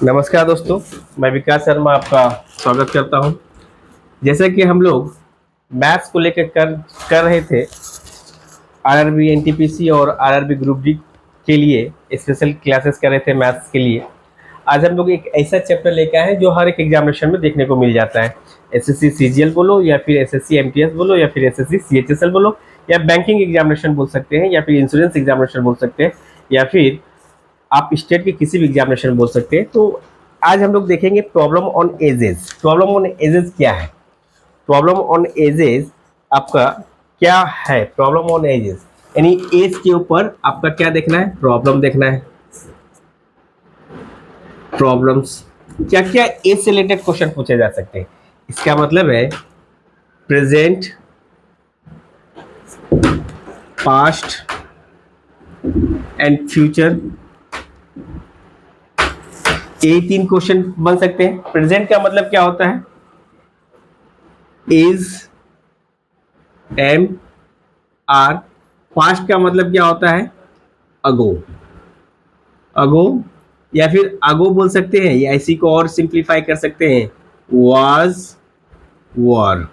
नमस्कार दोस्तों, मैं विकास शर्मा आपका स्वागत करता हूं। जैसे कि हम लोग मैथ्स को लेकर कर रहे थे, आरआरबी एनटीपीसी और आरआरबी ग्रुप डी के लिए स्पेशल क्लासेस कर रहे थे मैथ्स के लिए। आज हम लोग एक ऐसा चैप्टर लेकर आए हैं जो हर एक एग्जामिनेशन में देखने को मिल जाता है। एसएससी सीजीएल बोलो या फिर एसएससी एमटीएस बोलो या फिर एसएससी सीएचएसएल बोलो या बैंकिंग एग्जामिनेशन बोल सकते हैं या फिर इंश्योरेंस एग्जामिनेशन बोल सकते हैं या फिर आप स्टेट के किसी भी एग्जामिनेशन बोल सकते हैं। तो आज हम लोग देखेंगे problem on edges. Problem on edges क्या है? प्रॉब्लम ऑन एजेस आपका क्या है? प्रॉब्लम ऑन एजेस यानी एज के ऊपर आपका क्या देखना है? प्रॉब्लम देखना है। प्रॉब्लम्स क्या क्या एज से रिलेटेड क्वेश्चन पूछे जा सकते हैं? इसका मतलब है प्रेजेंट, पास्ट एंड फ्यूचर। ये तीन क्वेश्चन बन सकते हैं। प्रेजेंट का मतलब क्या होता है? Is, M, are. पास्ट का मतलब क्या होता है? अगो। अगो या फिर अगो बोल सकते हैं या इसी को और सिंप्लीफाई कर सकते हैं, वाज, वर।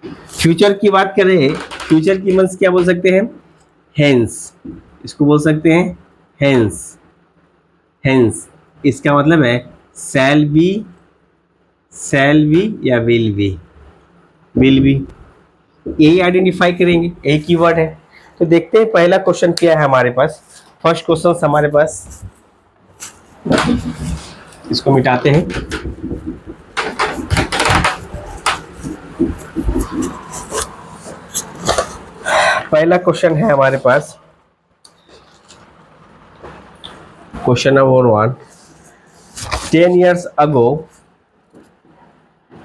फ्यूचर की बात करें, फ्यूचर की मीन्स क्या बोल सकते हैं? हेंस। इसको बोल सकते हैं हेंस। हेंस इसका मतलब है शैल बी या विल बी। विल बी यही आइडेंटिफाई करेंगे, एक ही वर्ड है। तो देखते हैं पहला क्वेश्चन क्या है हमारे पास। फर्स्ट क्वेश्चन हमारे पास, इसको मिटाते हैं। पहला क्वेश्चन है हमारे पास, question number 1। 10 years ago,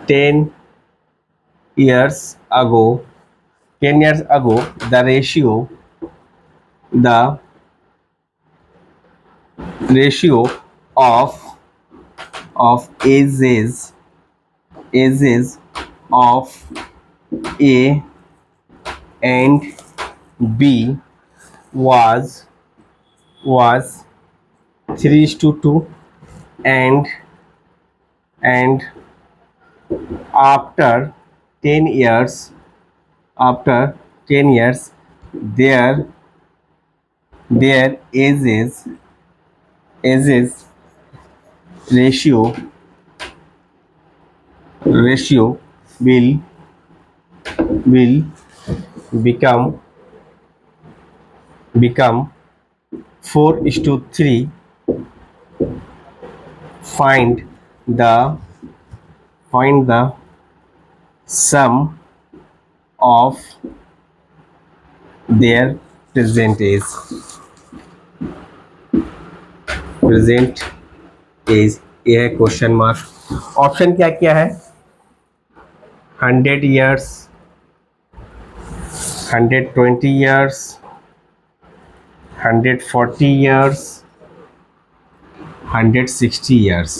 10 years ago, 10 years ago, the ratio of ages of A and B was 3:2, and after 10 years, their ages ratio will become 4:3. Find the sum of their present age. ये है question mark. Option क्या क्या है? 100 years, 120 years, 140 years, 160 years।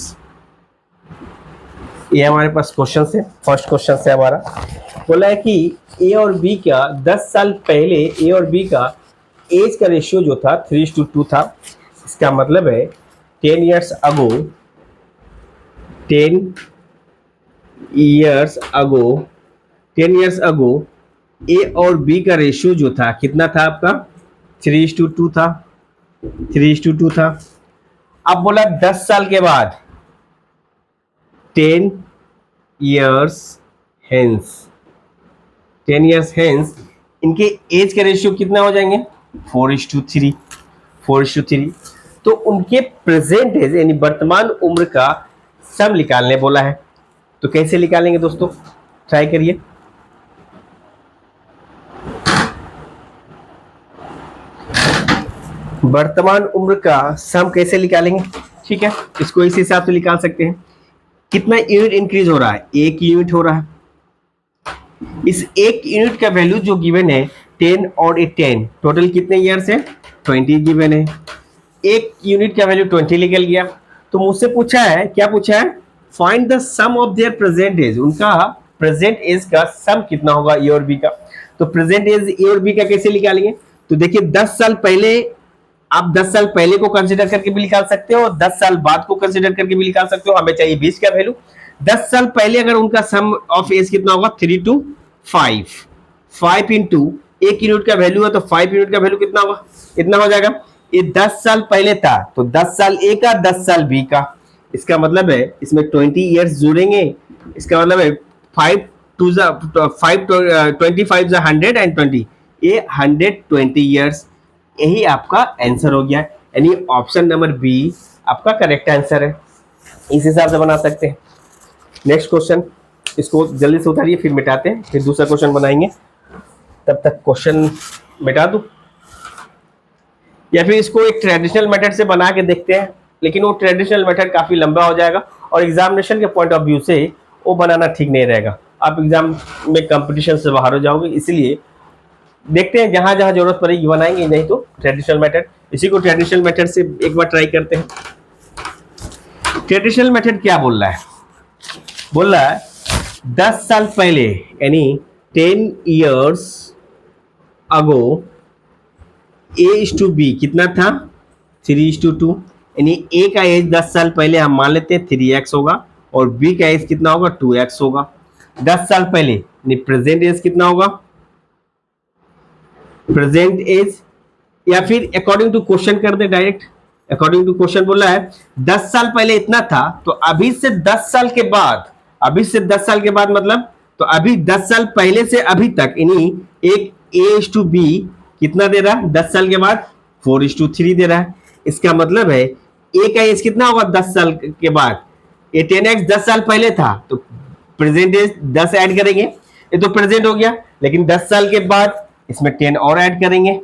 ये हमारे पास question है। First question से हमारा बोला है कि ए और बी का 10 साल पहले ए और बी का एज का रेशियो जो था 3:2 था। इसका मतलब है 10 years ago, 10 years ago, 10 years ago ए और बी का रेशियो जो था कितना था आपका? 3:2 था। 3:2 था। अब बोला 10 साल के बाद 10 years hence, 10 years hence इनके एज का रेशियो कितना हो जाएंगे? 4:3। 4:3। तो उनके प्रेजेंट एज यानी वर्तमान उम्र का सम निकालने बोला है। तो कैसे निकालेंगे दोस्तों? ट्राई करिए। वर्तमान उम्र का सम कैसे निकालेंगे? ठीक है, इसको इस हिसाब से निकाल सकते हैं। कितना यूनिट इंक्रीज हो रहा है? 1 यूनिट हो रहा है। इस 1 यूनिट का वैल्यू जो गिवन है 10 और 10 टोटल कितने ईयर्स है? 20 गिवन है। 1 यूनिट का वैल्यू 20 निकल गया। तो मुझसे पूछा है, क्या पूछा है? Find the sum of their present age. उनका प्रेजेंट एज का सम कितना होगा ए और बी का। तो प्रेजेंट एज ए और बी का कैसे निकालेंगे? तो देखिए 10 साल पहले आप 10 साल पहले को कंसिडर करके भी निकाल सकते हो, 10 साल बाद को कंसिडर करके भी निकाल सकते हो। हमें चाहिए 20 का वैल्यू। 10 साल पहले अगर उनका सम ऑफ एज कितना होगा, 3 to 5, 5 इंटू 1 यूनिट का वैल्यू है तो 5 यूनिट का वैल्यू कितना होगा, इतना हो जाएगा। ये 10 साल पहले था तो 10 साल ए का, 10 साल बी का। इसका मतलब है इसमें 20 ईयर्स जुड़ेंगे। इसका मतलब है 5 टू 5 25 100 एंड 20, ये 120 ईयर्स। यही आपका आंसर हो गया, यानी ऑप्शन नंबर बी आपका करेक्ट आंसर है। इस हिसाब से बना सकते हैं। नेक्स्ट क्वेश्चन, इसको जल्दी से उतारिए फिर मिटाते हैं, फिर दूसरा क्वेश्चन बनाएंगे। तब तक क्वेश्चन मिटा दूं या फिर इसको एक ट्रेडिशनल मेथड से बना के देखते हैं, लेकिन वो ट्रेडिशनल मेथड काफी लंबा हो जाएगा और एग्जामिनेशन के पॉइंट ऑफ व्यू से वो बनाना ठीक नहीं रहेगा। आप एग्जाम में कंपटीशन से बाहर हो जाओगे, इसलिए देखते हैं जहां जहां जरूरत पड़ेगी बनाएंगे, नहीं तो ट्रेडिशनल मेथड। इसी को ट्रेडिशनल मेथड से एक बार ट्राई करते हैं। ट्रेडिशनल मेथड क्या बोल रहा है, बोल रहा है 10 साल पहले यानी 10 ईयर्स अगो A/B कितना था, 3:2, यानी ए का एज 10 साल पहले हम मान लेते हैं 3x होगा और बी का एज कितना होगा, 2x होगा। 10 साल पहले यानी प्रेजेंट एज कितना होगा, प्रेजेंट एज, या फिर अकॉर्डिंग टू क्वेश्चन कर दे डायरेक्ट। अकॉर्डिंग टू क्वेश्चन बोला है 10 साल पहले इतना था तो अभी से 10 साल के बाद, अभी से 10 साल के बाद मतलब तो अभी 10 साल पहले से अभी तक, यानी एक A/B कितना दे रहा है 10 साल के बाद, 4:3 दे रहा है। इसका मतलब है ए का एज कितना होगा 10 साल के बाद, ये 10x 10 साल पहले था तो प्रेजेंट एज 10 ऐड करेंगे, ये तो प्रेजेंट हो गया, लेकिन 10 साल के बाद इसमें 10 और ऐड करेंगे,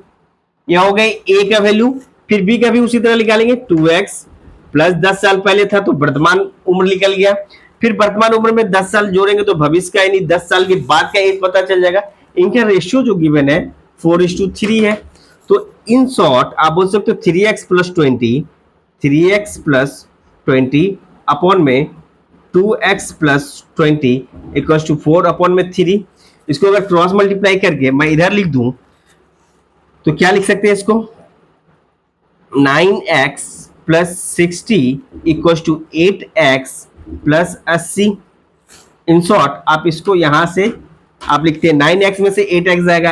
ये हो गई ए का वैल्यू। फिर बी का भी उसी तरह निकालेंगे, 2x प्लस 10 साल पहले था तो वर्तमान उम्र निकल गया। फिर वर्तमान उम्र में 10 साल जोड़ेंगे तो भविष्य का यानी 10 साल के बाद का एज पता चल जाएगा। इनका रेशियो जो गिवन है 4:3 है। तो इन शॉर्ट आप बोल सकते हो 3x plus 20, 3x plus 20 upon में 2x plus 20 equals to 4 upon में 3। इसको अगर क्रॉस मल्टीप्लाई करके मैं इधर लिख दूं तो क्या लिख सकते हैं इसको, 9x plus 60 equals to 8x plus 80। In short आप इसको यहां से आप लिखते हैं 9x में से 8x जाएगा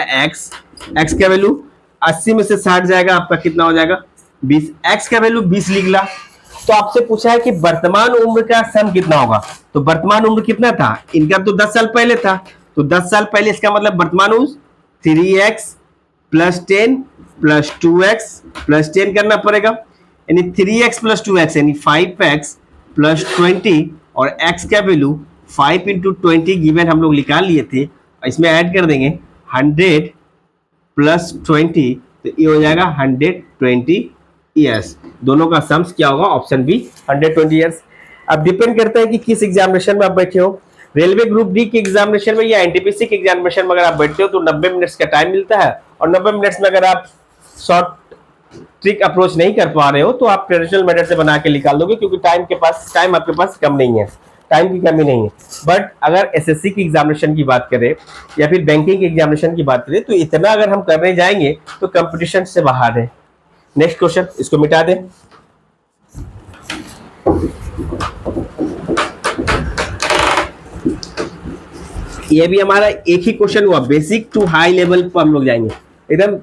x का वैल्यू, 80 में से 60 जाएगा आपका कितना हो जाएगा 20, x का वैल्यू 20 लिख ला। तो आपसे पूछा है कि वर्तमान उम्र का सम कितना होगा, तो वर्तमान उम्र कितना था, इनका तो 10 साल पहले था तो 10 साल पहले, इसका मतलब वर्तमान उम्र 3x plus 10 plus 2x plus 10 करना पड़ेगा, यानी 3x प्लस 2x यानी 5x प्लस 20 और x का वैल्यू 5 इंटू 20 गिवन हम लोग निकाल लिए थे, इसमें ऐड कर देंगे 100 प्लस 20 तो ये हो जाएगा 120 ईयर्स। दोनों का सम्स क्या होगा, ऑप्शन बी 120 ईयर्स। अब डिपेंड करता है कि किस एग्जामिनेशन में आप बैठे हो। रेलवे ग्रुप डी के एग्जामिनेशन में या एनटीपीसी के एग्जामिनेशन में अगर आप बैठते हो तो 90 मिनट्स का टाइम मिलता है, और 90 मिनट्स में अगर आप शॉर्ट ट्रिक अप्रोच नहीं कर पा रहे हो तो आप ट्रेडिशनल मेथड से बना के निकाल दोगे, क्योंकि टाइम आपके पास कम नहीं है, टाइम की कमी नहीं है। बट अगर एसएससी की एग्जामिनेशन की बात करें या फिर बैंकिंग की एग्जामिनेशन की बात करें तो इतना अगर हम करने जाएंगे तो कंपटीशन से बाहर है। नेक्स्ट क्वेश्चन, इसको मिटा दें। ये भी हमारा एक ही क्वेश्चन हुआ, बेसिक टू हाई लेवल पर हम लोग जाएंगे एकदम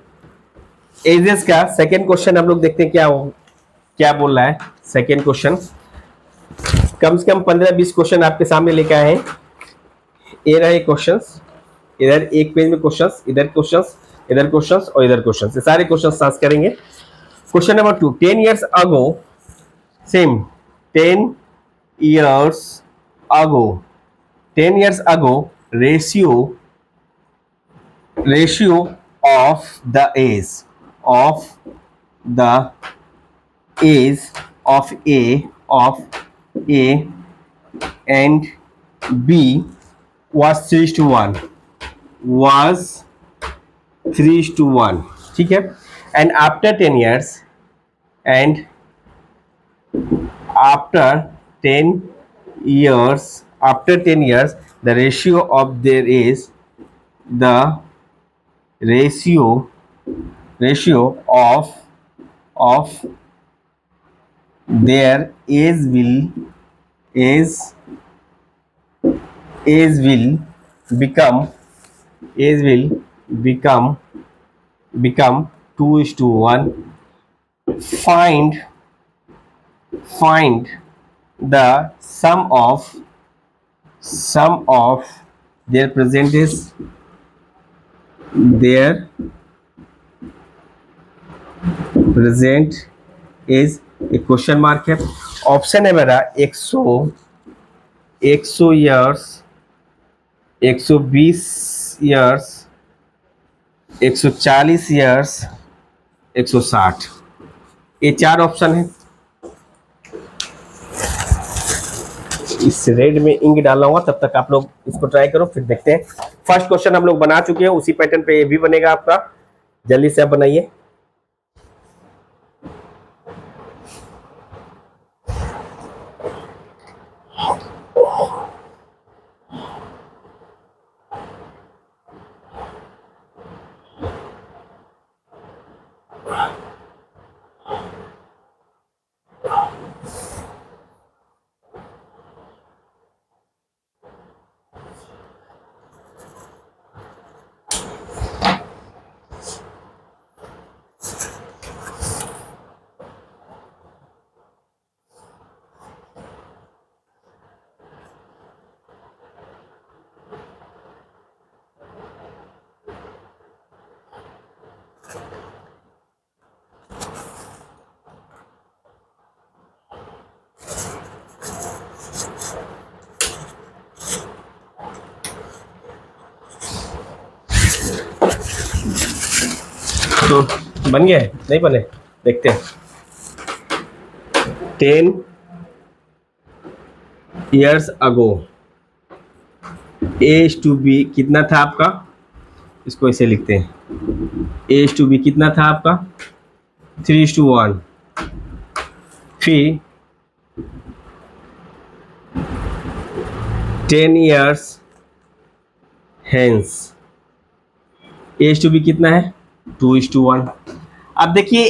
एजेस का। सेकेंड क्वेश्चन हम लोग देखते हैं क्या बोल रहा है। सेकेंड क्वेश्चन कम से कम 15-20 क्वेश्चन आपके सामने लेके आए हैं। ये रहे क्वेश्चंस, इधर एक पेज में क्वेश्चंस, इधर क्वेश्चंस, इधर क्वेश्चंस और इधर क्वेश्चंस, ये सारे क्वेश्चन साथ करेंगे। Question number 2, 10 years ago, same 10 years ago, 10 years ago, ratio of the age of A and B was 3:1, was 3:1, ठीक है। And after 10 years, and after 10 years, the ratio of there is the ratio of of their age age will become age will become become 2 is to 1. Find find the sum of their their present is एक question mark है। Option है मेरा 100 years, 120 years, 140 years, 160। ये चार option है। इस red में ink डालना होगा, तब तक आप लोग इसको ट्राई करो, फिर देखते हैं। फर्स्ट क्वेश्चन हम लोग बना चुके हैं, उसी पैटर्न पे ये भी बनेगा आपका। जल्दी से आप बनाइए। तो बन गया है, नहीं बने, देखते हैं। 10 years ago A to B कितना था आपका, इसको ऐसे लिखते हैं। A to B कितना था आपका 3:1। फिर 10 years hence A to B कितना है 2:1। अब देखिए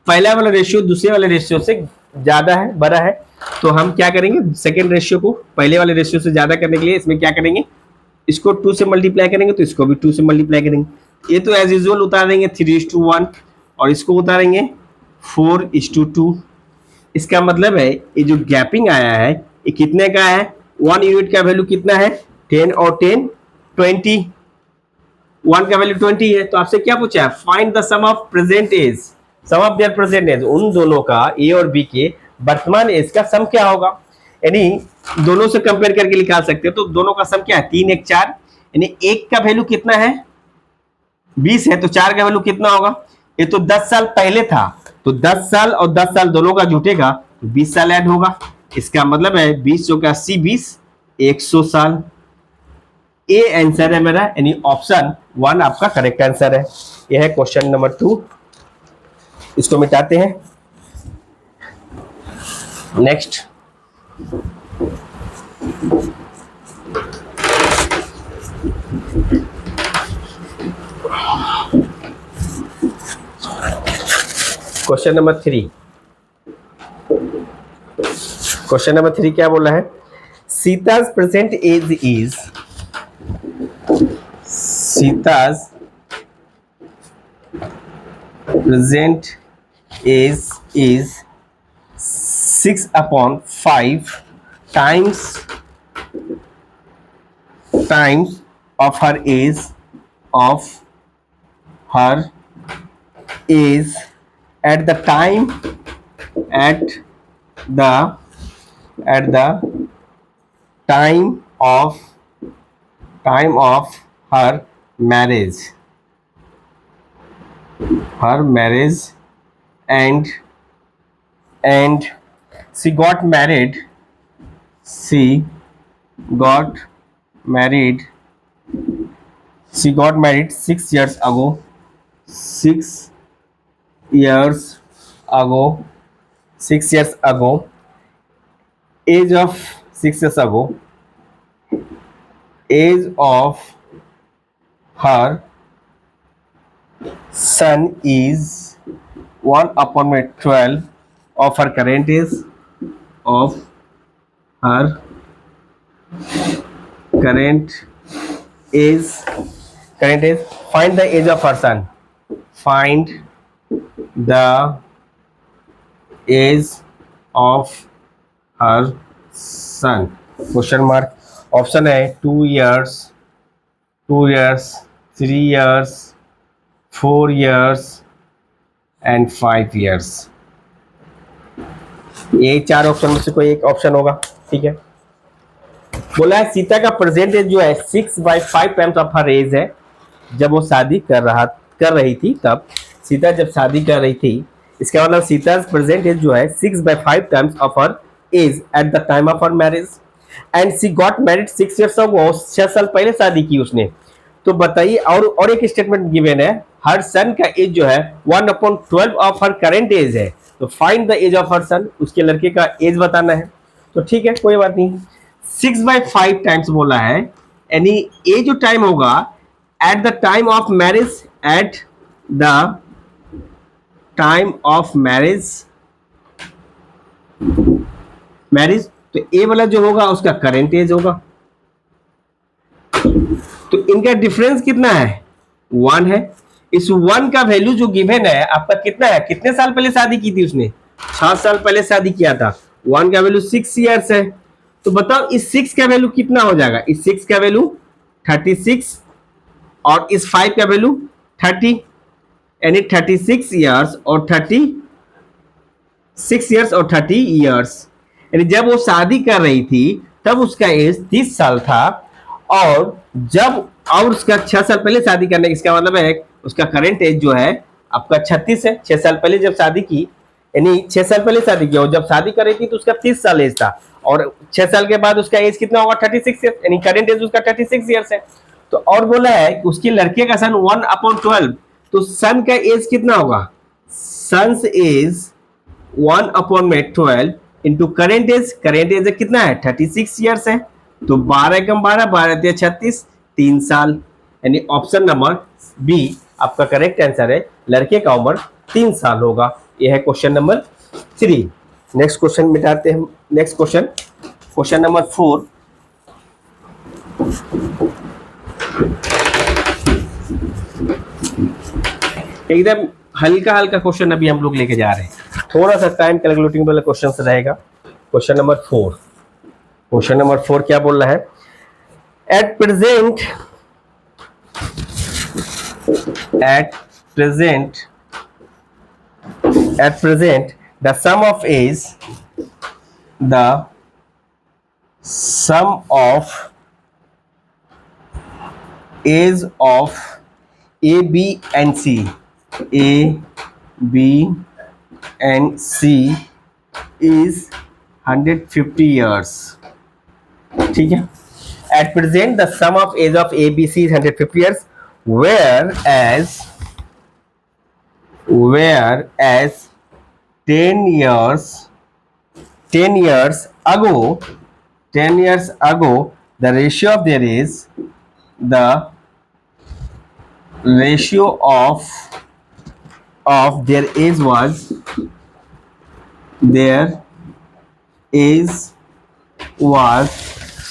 पहला वाला रेशियो दूसरे वाले रेशियो से ज्यादा है, बड़ा है, तो हम क्या करेंगे, सेकेंड रेशियो को पहले वाले रेशियो से ज्यादा करने के लिए इसमें क्या करेंगे, इसको 2 से मल्टीप्लाई करेंगे, तो इसको भी 2 से मल्टीप्लाई करेंगे। ये तो एज यूजुअल उतारेंगे 3:1 और इसको उतारेंगे 4:2। इसका मतलब है ये जो गैपिंग आया है ये कितने का है, 1 यूनिट का वैल्यू कितना है 10 और 10 20, 1 का वैल्यू 20 है। तो आपसे क्या पूछा है, find the sum of present age, sum of their present age, उन दोनों का ए और बी के वर्तमान एज का सम क्या होगा। यानी दोनों से कंपेयर करके निकाल सकते हो, तो दोनों का सम क्या है 3 1 4, यानी एक का वैल्यू कितना है 20 है, तो 4 का वैल्यू कितना होगा, ये तो 10 साल पहले था, तो 10 साल और 10 साल दोनों का जुटेगा तो 20 साल ऐड होगा। इसका मतलब है 20 चौका 80 20 100 साल। ए आंसर है मेरा, यानी ऑप्शन 1 आपका करेक्ट आंसर है। यह है क्वेश्चन नंबर 2। इसको मिटाते हैं। Next question number 3। Question number 3 क्या बोला है, सीता's present age is, सीता's present age is 6/5 times of her age at the time of her marriage, and she got married got married 6 years ago, 6 years ago 6 years ago age of 6 years ago, age of her son is 1/12 of her current age of her current age current age. Find the age of her son. Find the age of her son. Question mark. Option है 2 years, 2 years, 3 years, 4 years and 5 years. ये चार option में से कोई एक option होगा. ठीक है. बोला है सीता का प्रेजेंट एज जो है 6/5 टाइम्स ऑफ हर एज है. जब वो शादी कर रही थी तब सीता जब शादी कर रही थी, इसका मतलब सीता प्रेजेंट एज जो है 6/5 times of her age at the time of her marriage. And she got married 6 years ago. 6 साल पहले शादी की उसने. तो बताइए. और एक स्टेटमेंट गिवन है, हर सन का एज जो है 1/12 ऑफ हर करेंट एज है. तो find the age of her son, उसके लड़के का एज बताना है. तो ठीक है, कोई बात नहीं. 6/5 टाइम्स बोला है, यानी ये जो टाइम होगा eight the time of marriage, eight the time of marriage. तो ए वाला जो होगा उसका करेंट एज होगा. तो इनका डिफरेंस कितना है? 1 है. इस 1 का वैल्यू जो गिवन है आपका कितना है? कितने साल पहले शादी की थी उसने? 6 साल पहले शादी किया था. 1 का वैल्यू 6 years है. तो बताओ इस 6 का वैल्यू कितना हो जाएगा? इस 6 का वैल्यू 36 और इस 5 का वैल्यू 30, यानी 36 years और 30 years. यानी जब वो शादी कर रही थी तब उसका एज 30 साल था. और उसका 6 साल पहले शादी करने, इसका मतलब है उसका करंट एज जो है आपका 36 है. 6 साल पहले जब शादी की, यानी 6 साल पहले शादी की, और जब शादी कर रही थी तो उसका 30 साल एज था. और 6 साल के बाद उसका एज कितना होगा? 36 years, यानी करंट एज उसका 36 years है. तो और बोला है कि उसके लड़के का सन 1/12. तो सन का एज कितना होगा? Son's age 1/12 into current age. Current age कितना है? 36 years है. तो 12 कम 12, 12 36, 3 साल. यानी ऑप्शन नंबर बी आपका करेक्ट आंसर है. लड़के का उम्र 3 साल होगा. यह है क्वेश्चन नंबर 3. नेक्स्ट क्वेश्चन मिटाते हैं हम. Next question number 4. एकदम हल्का हल्का क्वेश्चन अभी हम लोग लेके जा रहे हैं. थोड़ा सा टाइम कैलकुलेटिंग वाला क्वेश्चन रहेगा. Question number 4. क्वेश्चन नंबर 4 क्या बोल रहा है? At present the sum of age of A, B and C is 150 years. ठीक है. At present the sum of age of A, B, C is 150 years, whereas 10 years ago the ratio of their age was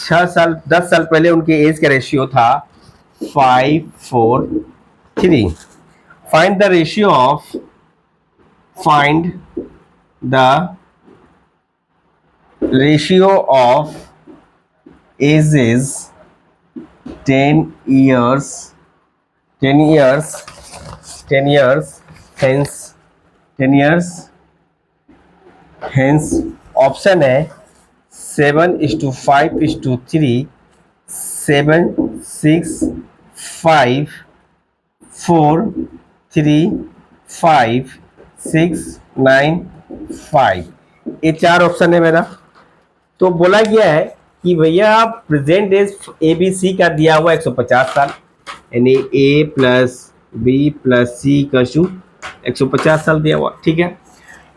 6 साल 10 साल पहले उनके as का ratio था 5:4:3. Find the ratio of ages 10 years hence option है 7:5:3, 7, 6, 5, 4, 3, 5, 6, 9, 5. ये 4 option है मेरा. तो बोला गया है कि भैया प्रेजेंट एज ABC का दिया हुआ 150 साल, यानी A plus B plus C का 150 साल दिया हुआ. ठीक है.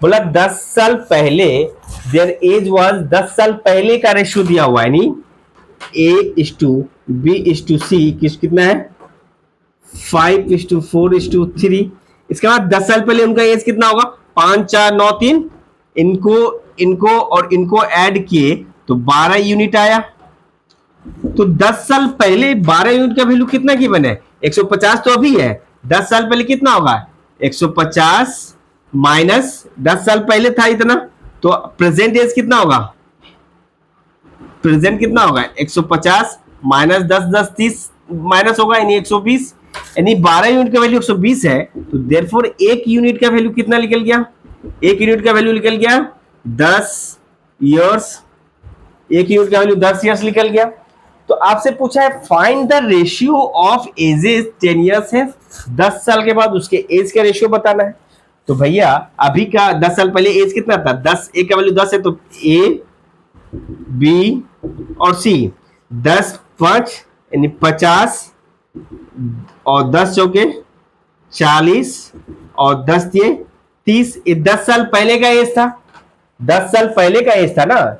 बोला 10 साल पहले देयर एज वाज 10 साल पहले का रेशियो दिया हुआ है, यानी A:B:C कितना है? 5:4:3, इसके बाद 10 साल पहले उनका एज कितना होगा, 5 4 9 3, इनको इनको और इनको ऐड किए तो 12 यूनिट आया। तो 10 साल पहले 12 यूनिट का वैल्यू कितना गिवन है, 150 तो अभी है, 10 साल पहले कितना होगा, 150 माइनस 10 साल पहले था इतना, तो प्रेजेंट एज कितना होगा, प्रेजेंट कितना होगा 150 माइनस 10 10 30 माइनस होगा यानी 120, यानी 12 यूनिट का वैल्यू 120 है। तो देयरफॉर एक यूनिट का वैल्यू कितना निकल गया, एक यूनिट का वैल्यू निकल गया 10 इयर्स, एक यूनिट का वैल्यू 10 इयर्स निकल गया। तो आपसे पूछा है find the ratio of ages 10 years है, 10 साल के बाद उसके एज का रेशियो बताना है। तो भैया अभी का 10 साल पहले एज कितना था, 10, एक का वैल्यू 10 है तो ए बी और सी, 10 5 यानी 50 और 10 चौके 40 और 10 दिए 30, ये 10 साल पहले का एज था, 10 साल पहले का एज था ना,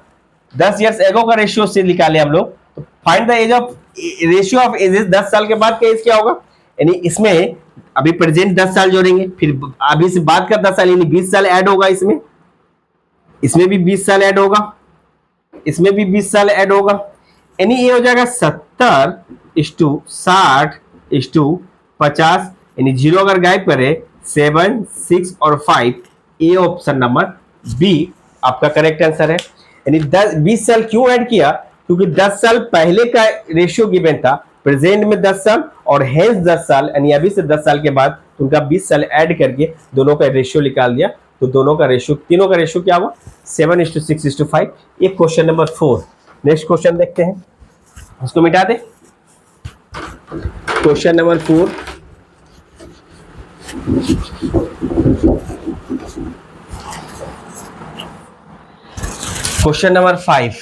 10 इयर्स एगो का रेशियो से निकाले हम लोग। तो find the age of ratio of ages, 10 साल के बाद का एज क्या होगा, यानी इसमें अभी प्रेजेंट 10 साल जोड़ेंगे, फिर अभी से बाद का 10 साल यानी 20 साल ऐड होगा, इसमें इसमें भी 20 साल ऐड होगा, इसमें भी 20 साल ऐड होगा, यानी ये हो जाएगा 70:60:50, यानी जीरो अगर गायब करे 7 6 और 5, ये ऑप्शन नंबर बी आपका करेक्ट आंसर है। यानी 20 साल क्यों ऐड किया, क्योंकि 10 साल पहले का रेशियो गिवन था, प्रेजेंट में 10 साल और हेंस 10 साल, यानी अभी से 10 साल के बाद उनका 20 साल ऐड करके दोनों का रेशियो निकाल दिया। तो दोनों का रेशियो, तीनों का रेशियो क्या हुआ 7:6:5। ये क्वेश्चन नंबर 4। नेक्स्ट क्वेश्चन देखते हैं, उसको मिटा दे। Question number 4, question number 5,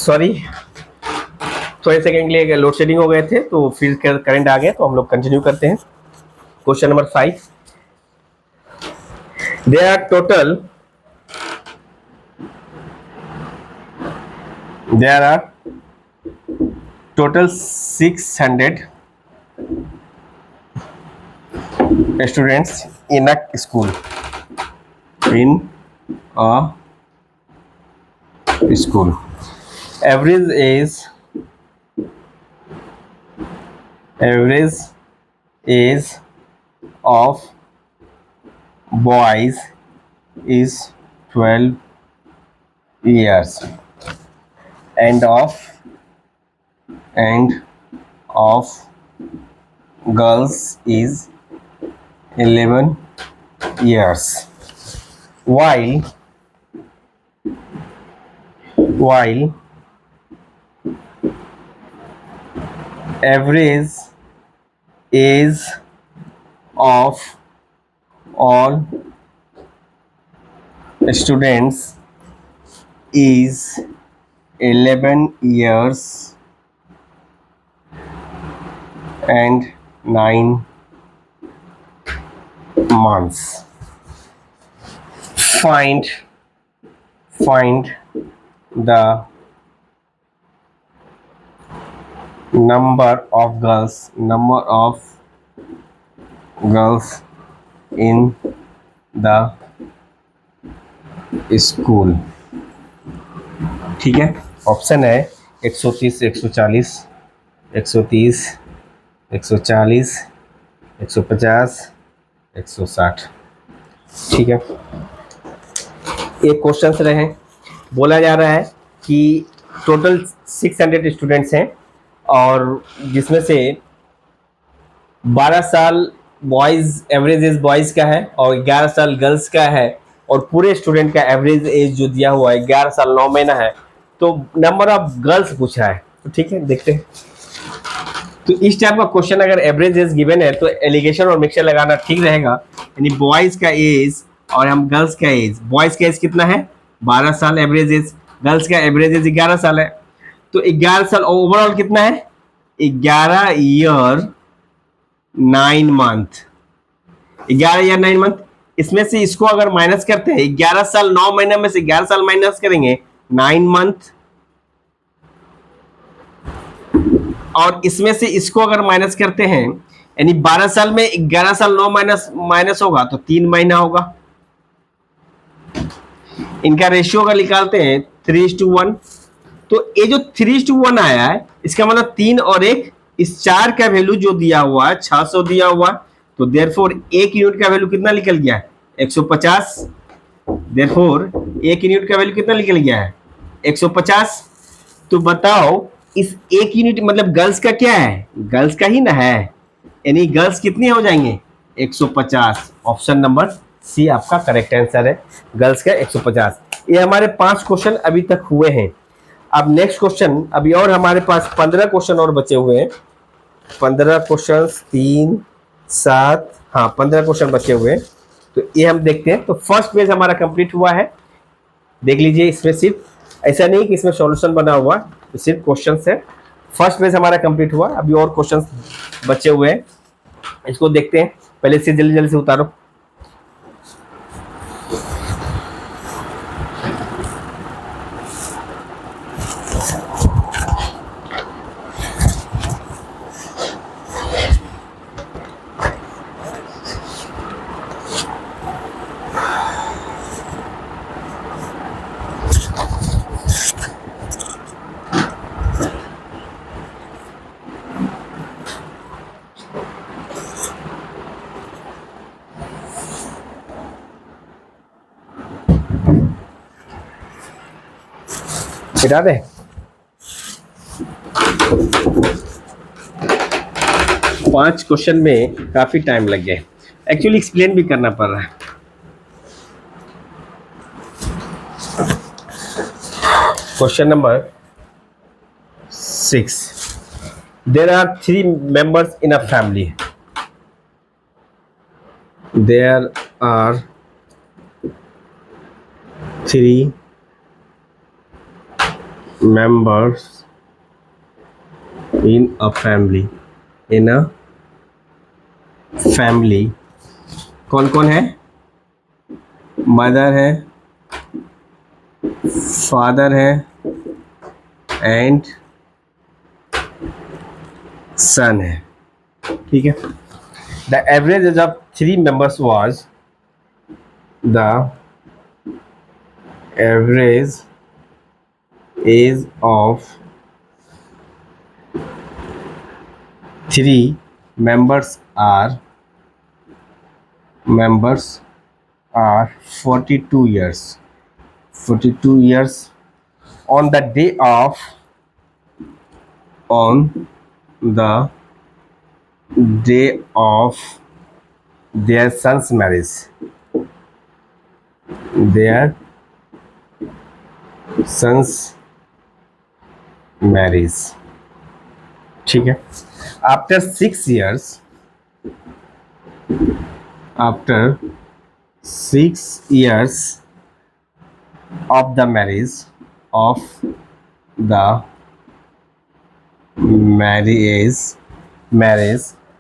sorry थोड़े सेकंड के लिए लोड शेडिंग हो गए थे तो फिर करंट आ गया, तो हम लोग कंटिन्यू करते हैं। Question number 5, there are total 600 students in a school, average age of boys is 12 years and of girls is 11 years, while average age of all students is 11 years and 9 months. Find the number of girls in the school. ठीक है, option है 130 140 130 140 150 160। ठीक है, ये question रहे। बोला जा रहा है कि टोटल 600 स्टूडेंट्स हैं और जिसमें से 12 साल बॉयज, एवरेज एज बॉयज का है और 11 साल गर्ल्स का है, और पूरे स्टूडेंट का एवरेज एज जो दिया हुआ है 11 साल 9 महीना है। तो नंबर ऑफ गर्ल्स पूछा है, तो ठीक है देखते हैं। तो इस टाइप का क्वेश्चन अगर एवरेज एज गिवन है तो एलिगेशन और मिक्सचर लगाना ठीक रहेगा, यानी बॉयज का एज और हम गर्ल्स का एज, बॉयज का एज कितना है 12 साल एवरेज एज, गर्ल्स का एवरेज एज 11 साल है, तो 11 साल ओवरऑल कितना है 11 ईयर 9 मंथ, 11 ईयर 9 मंथ। इसमें से इसको अगर माइनस करते हैं, 11 साल 9 महीने में से 11 साल माइनस करेंगे 9 मंथ, और इसमें से इसको अगर माइनस करते हैं, यानी 12 साल में 11 साल 9 माइनस माइनस होगा तो 3 महीना होगा। इनका रेशियो अगर निकालते हैं 3:1, तो ये जो 3:1 आया है, इसका मतलब 3 और 1, इस 4 का वैल्यू जो दिया हुआ है 600 दिया हुआ, तो देयरफॉर 1 यूनिट का वैल्यू कितना निकल गया है? 150। देयरफॉर 1 यूनिट का वैल्यू कितना निकल गया है? 150। तो बताओ इस 1 यूनिट मतलब गर्ल्स का क्या है? गर्ल्स का ही ना है, यानी गर्ल्स कितनी हो जाएंगे? 150। ऑप्शन नंबर सी आपका करेक्ट आंसर है, गर्ल्स का 150। ये हमारे 5 क्वेश्चन अभी तक हुए हैं। अब नेक्स्ट क्वेश्चन, अभी और हमारे पास 15 क्वेश्चन और बचे हुए हैं। 15 क्वेश्चन, 3, 7, हाँ 15 क्वेश्चन बचे हुए हैं। तो ये हम देखते हैं। तो फर्स्ट पेज हमारा कंप्लीट हुआ है, देख लीजिए। इसमें सिर्फ ऐसा नहीं कि इसमें सॉल्यूशन बना हुआ, तो सिर्फ क्वेश्चन है। फर्स्ट पेज हमारा कंप्लीट हुआ, अभी और क्वेश्चन बचे हुए हैं, इसको देखते हैं। पहले से जल्दी जल्दी से उतारो। मिटा दे। 5 क्वेश्चन में काफी टाइम लग गया, एक्चुअली एक्सप्लेन भी करना पड़ रहा है। Question number 6, there are 3 members in a family. There are 3 members in a family, in a family। कौन कौन है? मदर है, फादर है एंड सन है, ठीक है। The average age of 3 members was, the average age of 3 members are 42 years, 42 years on the day of, on the day of their son's marriage, their son's marriage, ठीक है। After 6 years, after 6 years of the marriage, of the marriage,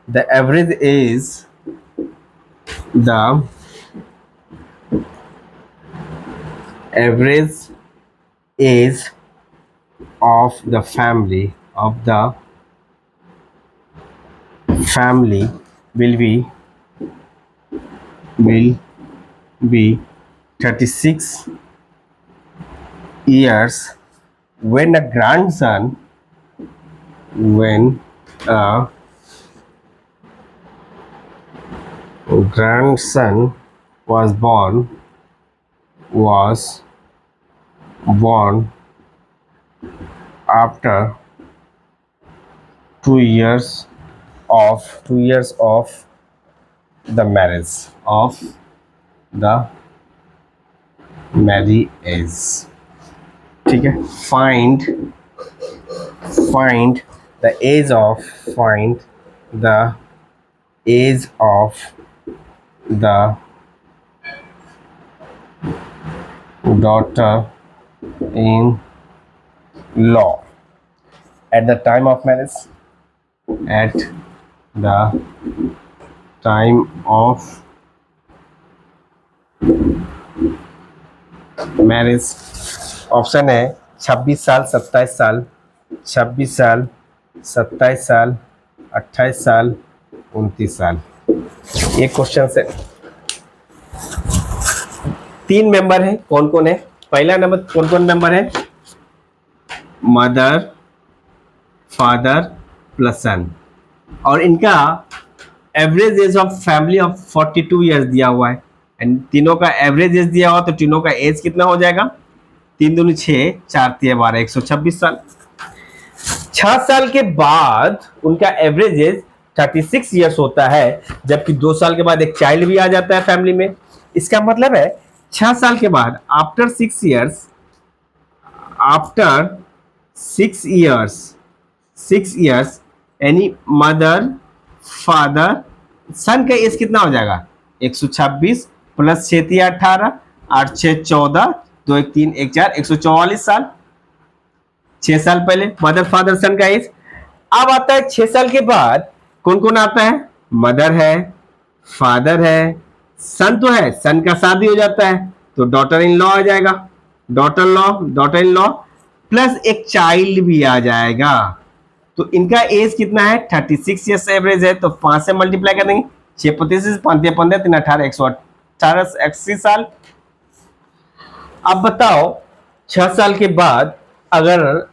the average age, the average age of the family, will be 36 years when a grandson was born after 2 years of the marriage, ठीक है। find the age of the daughter in law at the time of marriage, eight the time of marriage. Option है 26 साल, 27 साल, 26 साल, 27 साल, 28 साल, 29 साल। ये क्वेश्चन से 3 मेंबर है, कौन कौन है? पहला नंबर कौन कौन मेंबर है? मदर, फादर प्लस सन, और इनका average age of family of 42 years दिया हुआ है। एंड तीनों का एवरेज एज दिया हुआ, तो तीनों का एज कितना हो जाएगा? 3 दूनी 6, 4 तिया 12, 126 साल। 6 साल के बाद उनका एवरेज एज 36 ईयर्स होता है, जबकि 2 साल के बाद एक चाइल्ड भी आ जाता है फैमिली में। इसका मतलब है 6 साल के बाद, after 6 years, after 6 years, 6 years, यानी मदर, फादर, सन का एज कितना हो जाएगा? 126 प्लस 6 तिया 18, 8 6 14, 2 1 3 1 4, 144 साल। 6 साल पहले मदर, फादर, सन का एज। अब आता है 6 साल के बाद कौन कौन आता है? मदर है, फादर है, सन तो है, सन का शादी हो जाता है तो डॉटर इन लॉ आ जाएगा, डॉटर इन लॉ प्लस एक चाइल्ड भी आ जाएगा। तो इनका एज कितना है? 36 ईयर्स एवरेज है, तो 5 से मल्टीप्लाई कर देंगे, 6 25 5 15 3 18, 118, 80 साल। अब बताओ 6 साल के बाद अगर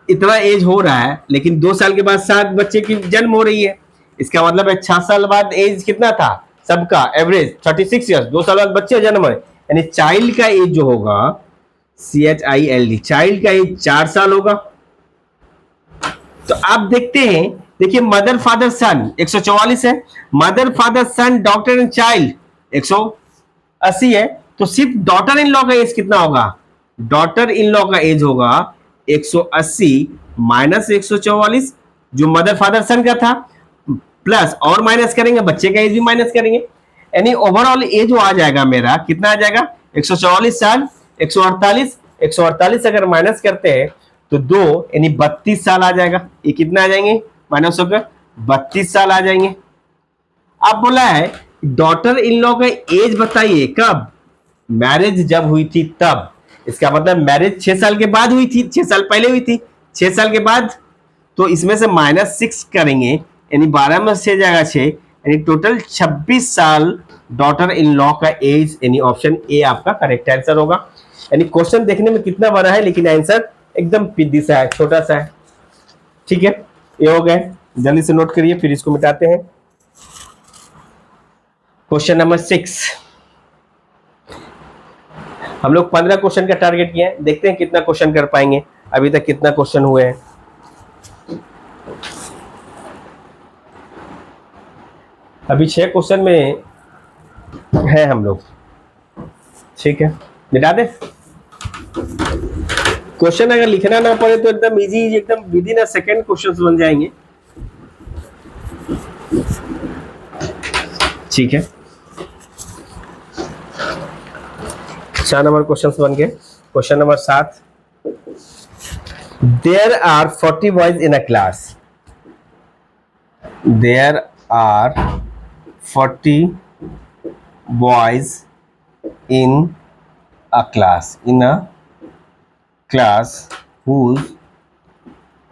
इतना एज हो रहा है, लेकिन 2 साल के बाद 7 बच्चे की जन्म हो रही है, इसका मतलब है 6 साल बाद एज कितना था सबका? एवरेज 36 ईयर्स, 2 साल बाद बच्चे जन्म है, यानी चाइल्ड का एज जो होगा, CHILD, चाइल्ड का एज 4 साल होगा। तो आप देखते हैं, देखिए मदर फादर सन 144 है, mother father son daughter and child 180 है, तो सिर्फ डॉटर इन लॉ का एज कितना होगा? डॉटर इन लॉ का एज होगा 180 माइनस 144, जो मदर फादर सन का था, प्लस और माइनस करेंगे, बच्चे का एज भी माइनस करेंगे, यानी ओवरऑल एज जो आ जाएगा मेरा कितना आ जाएगा? 144 साल, 148, 148 अगर माइनस करते हैं तो 2, यानी 32 साल आ जाएगा। ये कितना आ जाएंगे माइनस होकर? 32 साल आ जाएंगे। अब बोला है डॉटर इन लॉ का एज बताइए कब? मैरिज जब हुई थी तब। इसका मतलब मैरिज 6 साल के बाद हुई थी, 6 साल पहले हुई थी, 6 साल के बाद, तो इसमें से -6 करेंगे, यानी 12 में से जाएगा 6, यानी टोटल 26 साल डॉटर इन लॉ का एज, यानी ऑप्शन ए आपका करेक्ट आंसर होगा। यानी क्वेश्चन देखने में कितना बड़ा है, लेकिन आंसर एकदम पिद्दी सा है, छोटा सा है। ठीक है, ये हो गए, जल्दी से नोट करिए, फिर इसको मिटाते हैं। क्वेश्चन नंबर 6, हम लोग 15 क्वेश्चन का टारगेट किए हैं, देखते हैं कितना क्वेश्चन कर पाएंगे। अभी तक कितना क्वेश्चन हुए हैं? अभी 6 क्वेश्चन में है हम लोग। ठीक है, मिटा दे। क्वेश्चन अगर लिखना ना पड़े तो एकदम इजी, एकदम within a second questions बन जाएंगे। ठीक है, 4 नंबर क्वेश्चंस बन गए। Question number 7, there are 40 boys in a class, there are 40 boys in a class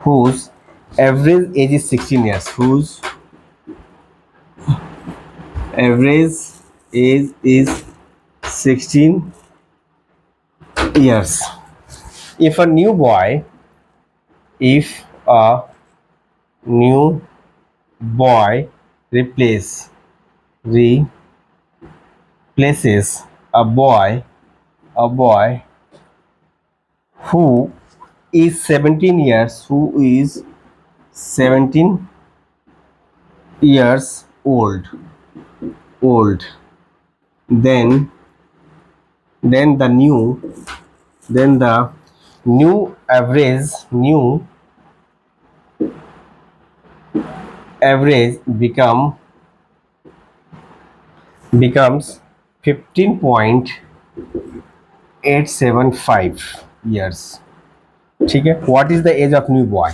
whose average age is 16 years, whose average age is 16 years. If a new boy replaces a boy who is 17 years, old, then the new average becomes 15.875 years. ठीक है, what is the age of new boy?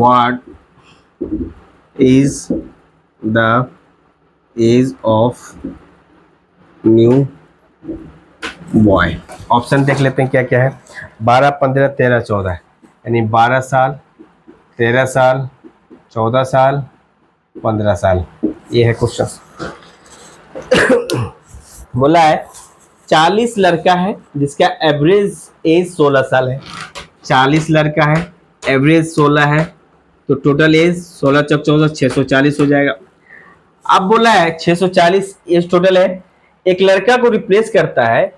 What is the age of new boy. Option देख लेते हैं क्या क्या है। 12, 15, 13, 14, यानी 12 साल, 13 साल, 14 साल, 15 साल। ये है क्वेश्चन। बोला है 40 लड़का है जिसका एवरेज एज 16 साल है। 40 लड़का है, एवरेज 16 है, तो टोटल एज 16 चौक 14, 640 हो जाएगा। अब बोला है 640 एज टोटल है, एक लड़का को रिप्लेस करता है।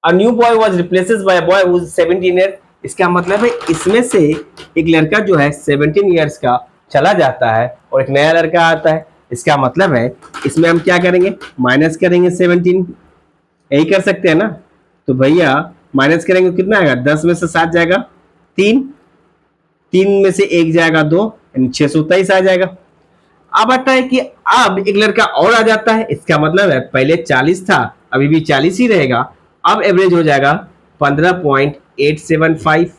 A new boy was replaces by a boy who is 17 year. इसका मतलब है इसमें से एक लड़का जो है 17 ईयर्स का चला जाता है और एक नया लड़का आता है। इसका मतलब है इसमें हम क्या करेंगे, माइनस करेंगे 17। यही कर सकते हैं ना। तो भैया माइनस करेंगे तो कितना आएगा, 10 में से 7 जाएगा 3, 3 में से 1 जाएगा 2, यानी 623 आ जाएगा। अब आता है कि अब एक लड़का और आ जाता है। इसका मतलब है पहले 40 था, अभी भी 40 ही रहेगा। अब एवरेज हो जाएगा 15.875।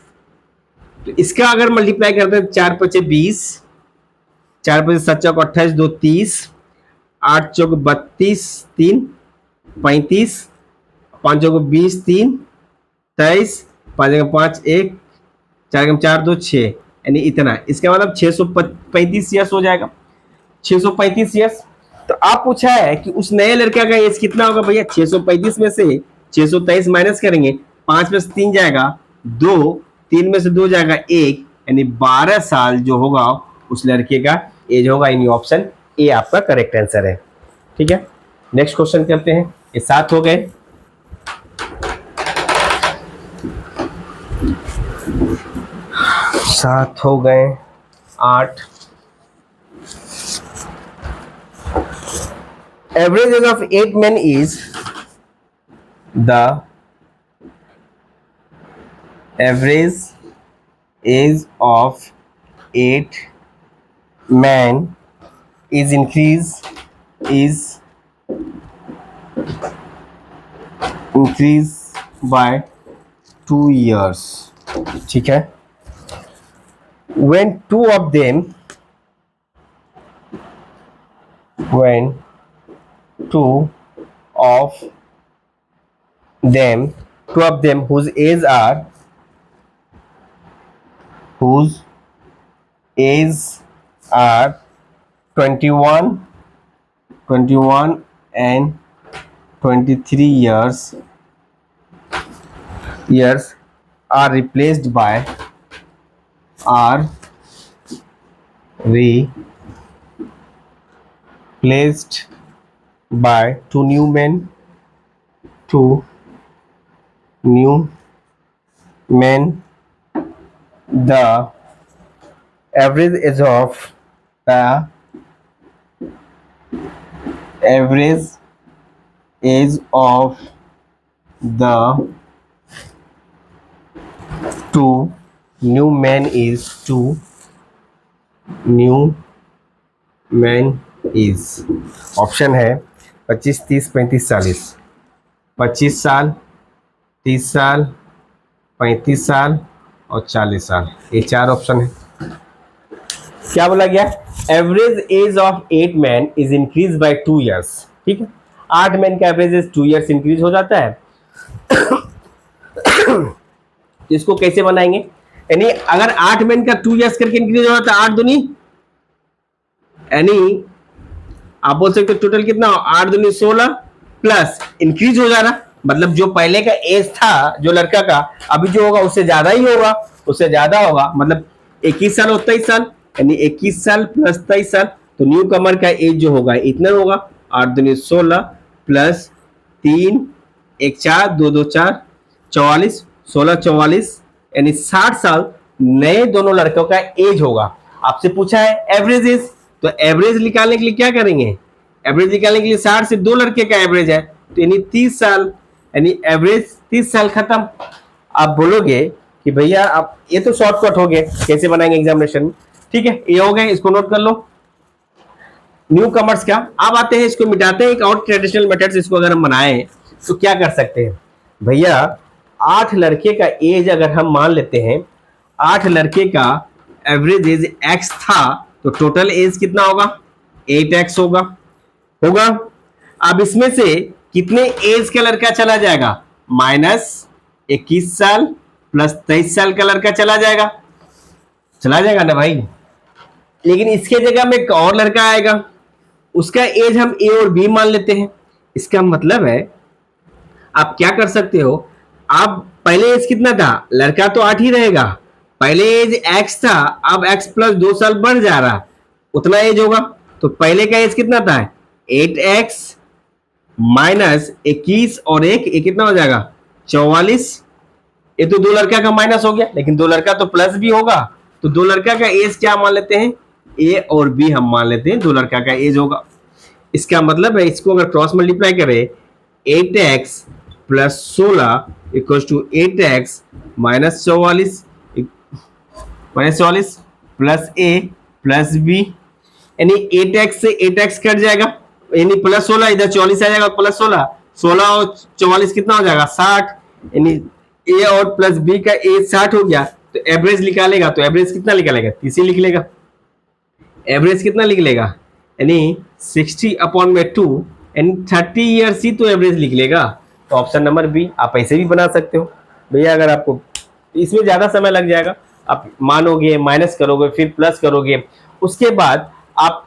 तो इसका अगर मल्टीप्लाई करते हैं 4 पचे 20, 4 पचे 7 चौक 28, 2 30, 8 चौक 32, 3 35, 5 चौक 20, 3 23, 5 5 1, 4 4 2 6, यानी इतना। इसका मतलब 635 ईयर्स हो जाएगा। 635 ईयर्स। तो आप पूछा है कि उस नए लड़का का एज कितना होगा। भैया 635 में से 623 माइनस करेंगे, 5 में से 3 जाएगा 2, 3 में से 2 जाएगा 1, यानी 12 साल जो होगा उस लड़के का एज होगा। यानी ऑप्शन ए आपका करेक्ट आंसर है। ठीक है, नेक्स्ट क्वेश्चन करते हैं। ये 7 हो गए। सात हो गए, 8। Average age of 8 men is the average age of 8 men is increase by 2 years। ठीक है, when two of them two of them whose age are 21 and 23 years are replaced by two new men, the average age of the two new men is 2 new men is। Option है 25, 30, 35, 40। 25 साल, 30 साल, 35 साल और 40 साल, ये 4 option है। क्या बोला गया, average age of 8 man is increase by 2 years. ठीक है, 8 मैन का एवरेज एज 2 ईयर्स इंक्रीज हो जाता है। इसको कैसे बनाएंगे, यानी अगर 8 मैन का 2 ईयर्स करके इंक्रीज हो जाता है, 8 दूनी, यानी आप बोल सकते टोटल कितना, 8 दूनी 16 प्लस इंक्रीज हो जा रहा, मतलब जो पहले का एज था जो लड़का का, अभी जो होगा उससे ज्यादा ही होगा, उससे ज्यादा होगा, मतलब 21 साल और 23 साल, यानी 21 साल प्लस 23 साल, तो न्यू कमर का एज जो होगा इतना होगा। 8 दूनी 16 प्लस 3 1 4 2 2 4 44, 16 44, यानी 60 साल नए दोनों लड़कों का एज होगा। आपसे पूछा है एवरेज एज, तो एवरेज निकालने के लिए क्या करेंगे, एवरेज निकालने के लिए 60 से 2 लड़के का एवरेज है, तो यानी 30 साल, यानी एवरेज 30 साल खत्म। आप बोलोगे कि भैया आप ये तो शॉर्टकट हो गए, कैसे बनाएंगे एग्जामिनेशन में। ठीक है, ये हो गए, इसको नोट कर लो। न्यू कमर्स का अब आते हैं, इसको मिटाते हैं। एक और ट्रेडिशनल मेथड, इसको अगर हम बनाए तो क्या कर सकते हैं भैया, 8 लड़के का एज अगर हम मान लेते हैं, 8 लड़के का एवरेज एज x था, तो टोटल एज कितना होगा, 8x होगा। होगा। अब इसमें से कितने एज का लड़का चला जाएगा, -21 साल प्लस 23 साल का लड़का चला जाएगा, चला जाएगा ना भाई। लेकिन इसके जगह में एक और लड़का आएगा, उसका एज हम ए और बी मान लेते हैं। इसका मतलब है आप क्या कर सकते हो, आप पहले एज कितना था, लड़का तो 8 ही रहेगा, पहले एज x था, अब x प्लस 2 साल बढ़ जा रहा, उतना एज होगा। तो पहले का एज कितना था, 8x माइनस 21 और एक कितना हो जाएगा, 44। ये तो दो लड़का का माइनस हो गया, लेकिन दो लड़का तो प्लस भी होगा, तो दो लड़का का एज क्या मान लेते हैं, ए और बी हम मान लेते हैं, दो लड़का का एज होगा। इसका मतलब है इसको अगर क्रॉस मल्टीप्लाई करें, 8x plus 16 equal to 8x minus 44 plus A plus B, यानी 8x से 8x कट जाएगा, यानी प्लस 16, इधर 44 आ जाएगा, प्लस 16, 16 और 44 कितना हो जाएगा, 60, यानी ए और प्लस बी का एज 60 हो गया। तो एवरेज निकालेगा, तो एवरेज कितना निकालेगा, 30 लिख लेगा। एवरेज कितना लिख लेगा, यानी 60/2, यानी 30 ईयर्स ही तो एवरेज लिख लेगा। तो ऑप्शन नंबर बी आप ऐसे भी बना सकते हो भैया। अगर आपको इसमें ज्यादा समय लग जाएगा, आप मानोगे, माइनस करोगे, फिर प्लस करोगे, उसके बाद आप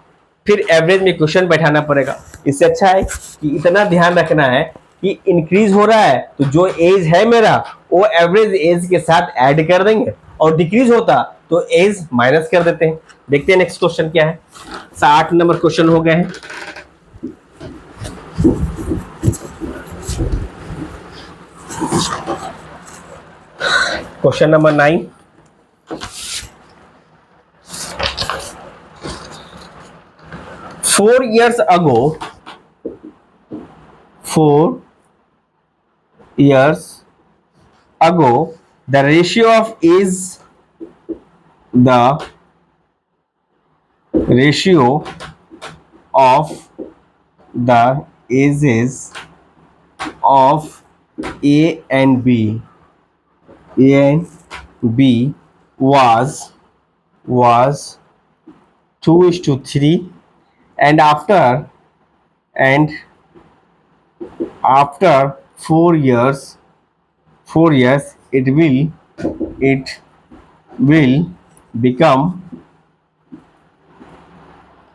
फिर एवरेज में क्वेश्चन बैठाना पड़ेगा। इससे अच्छा है कि इतना ध्यान रखना है कि इंक्रीज हो रहा है तो जो एज है मेरा वो एवरेज एज के साथ ऐड कर देंगे, और डिक्रीज होता तो एज माइनस कर देते हैं। देखते हैं नेक्स्ट क्वेश्चन क्या है। 60 नंबर क्वेश्चन हो गए हैं। Question number 9, 4 years ago, 4 years ago, the ratio of ages of A and B was 2:3, and after 4 years it will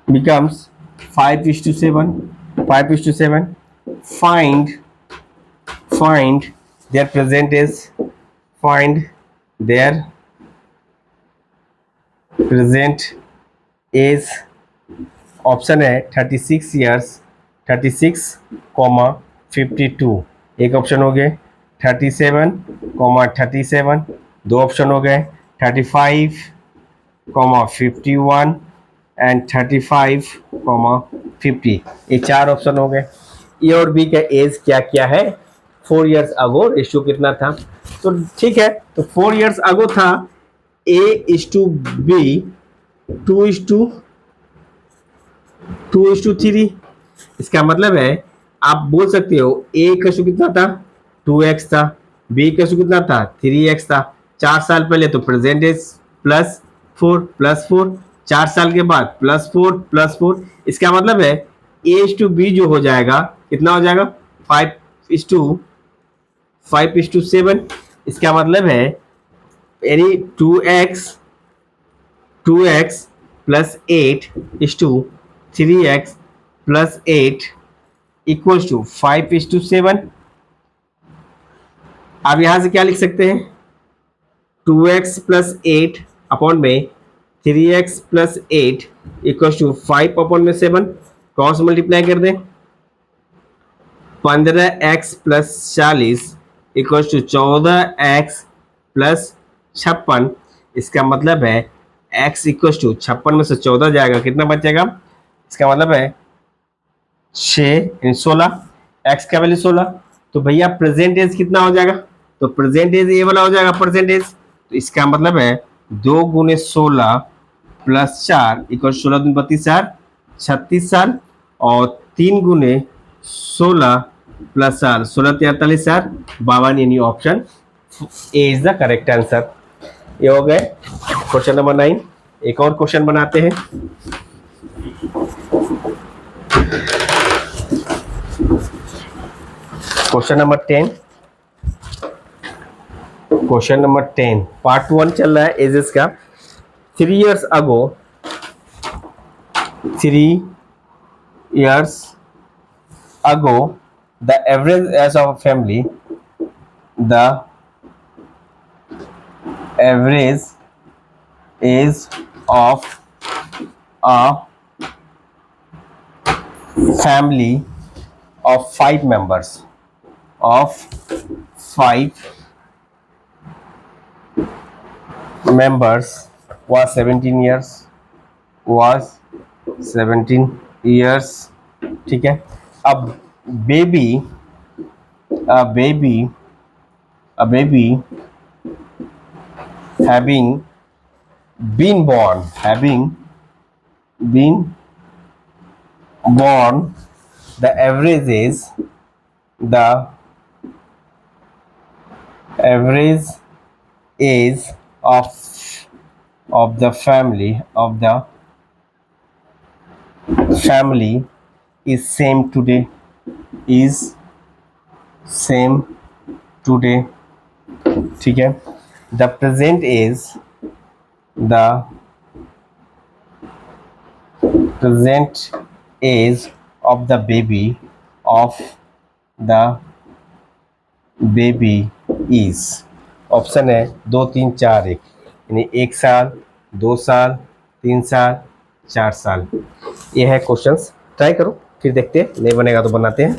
becomes 5:7. Find their present age. Find their present age. Option है 36 years, 36,52। एक option हो गए 37,37, दो option हो गए 35,51 and 35,50। ये चार option हो गए। ए और बी का एज क्या क्या है, 4 इयर्स अगो रेशियो कितना था, तो ठीक है, तो 4 इयर्स अगो था A/B 2:3। इसका मतलब है आप बोल सकते हो A का रेशियो कितना था, 2x था, B का रेशियो कितना था, 3x था। 4 साल पहले तो प्रेजेंट एज +4, 4 साल के बाद +4, इसका मतलब है A/B जो हो जाएगा कितना हो जाएगा, 5:7। इसका मतलब है यानी 2x plus 8 3x plus 8 equals to 5:7। आप यहां से क्या लिख सकते हैं, 2x प्लस 8 अपॉन में 3x plus 8 equals to 5/7। Cross multiply कर दें, 15x plus 40 equals to 14x plus 56। इसका मतलब है x इक्वल्स टू 56 में से 14 जाएगा, कितना बचेगा, इसका मतलब है 16, x का वैल्यू 16। तो भैया प्रेजेंट एज कितना हो जाएगा, तो प्रेजेंट एज ये वाला हो जाएगा प्रेजेंट एज। तो इसका मतलब है 2 × 16 प्लस 4 इक्वल 16 दूनी 32, 36 साल, और 3 × 16 प्लस 4 16 43 4 52, यानी option A is the correct answer. ये हो गए क्वेश्चन नंबर 9। एक और क्वेश्चन बनाते हैं। Question number 10, question number 10 part 1 चल रहा है एजेस का। 3 years ago, 3 years ago, the average age of a family, the average age of a family of 5 members, of 5 members was 17 years, was 17 years। ठीक है। अब baby a baby a baby having been born, the average is the average age of the family is same today। ठीक है। the present age of the baby is, option है 2 3 4 1, यानी 1 साल, 2 साल, 3 साल, 4 साल। ये है क्वेश्चंस, ट्राई करो, फिर देखते हैं, नहीं बनेगा तो बनाते हैं।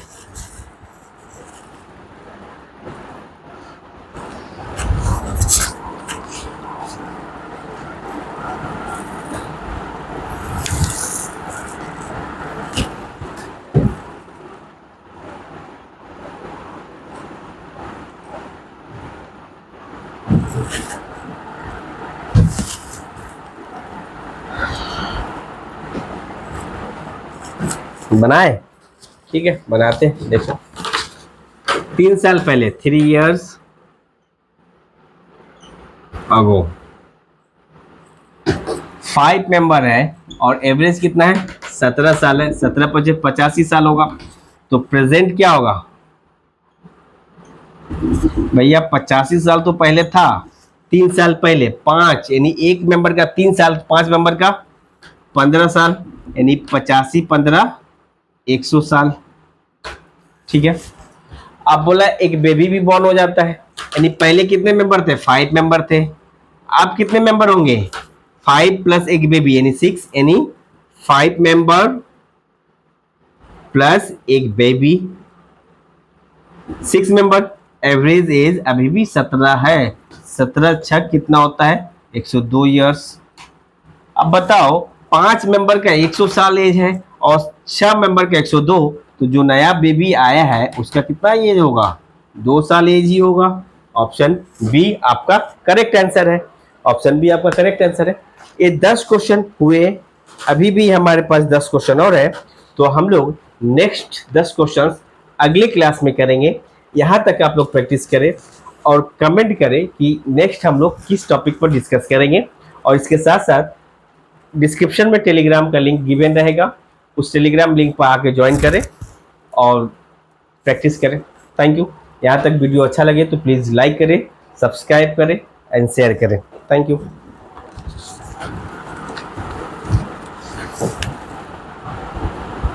बनाए, ठीक है, बनाते हैं। देखो 3 साल पहले, 3 years अगो, 5 मेंबर है और एवरेज कितना है, 17 साल है। 17 × 5 = 85 साल होगा। तो प्रेजेंट क्या होगा भैया, 85 साल तो पहले था। 3 साल पहले 5, यानी 1 मेंबर का 3 साल, 5 मेंबर का 15 साल, यानी 85 15 100 साल। ठीक है। अब बोला एक बेबी भी बॉर्न हो जाता है, यानी पहले कितने मेंबर थे, 5 मेंबर थे। अब कितने मेंबर होंगे, 5 + एक बेबी यानी 6, यानी 5 मेंबर प्लस एक बेबी, 6 मेंबर। एवरेज एज अभी भी 17 है। 17 × 6 कितना होता है, 102 ईयर्स। अब बताओ 5 मेंबर का 100 साल एज है और 6 मेंबर का 102, तो जो नया बेबी आया है उसका कितना एज होगा, 2 साल एज ही होगा। ऑप्शन बी आपका करेक्ट आंसर है। ऑप्शन बी आपका करेक्ट आंसर है। ये 10 क्वेश्चन हुए, अभी भी हमारे पास 10 क्वेश्चन और है। तो हम लोग नेक्स्ट 10 क्वेश्चन अगली क्लास में करेंगे। यहाँ तक आप लोग प्रैक्टिस करें और कमेंट करें कि नेक्स्ट हम लोग किस टॉपिक पर डिस्कस करेंगे। और इसके साथ साथ डिस्क्रिप्शन में टेलीग्राम का लिंक गिवन रहेगा, उस टेलीग्राम लिंक पर आके ज्वाइन करें और प्रैक्टिस करें। Thank you. यहाँ तक वीडियो अच्छा लगे तो प्लीज़ लाइक करें, सब्सक्राइब करें एंड शेयर करें। Thank you.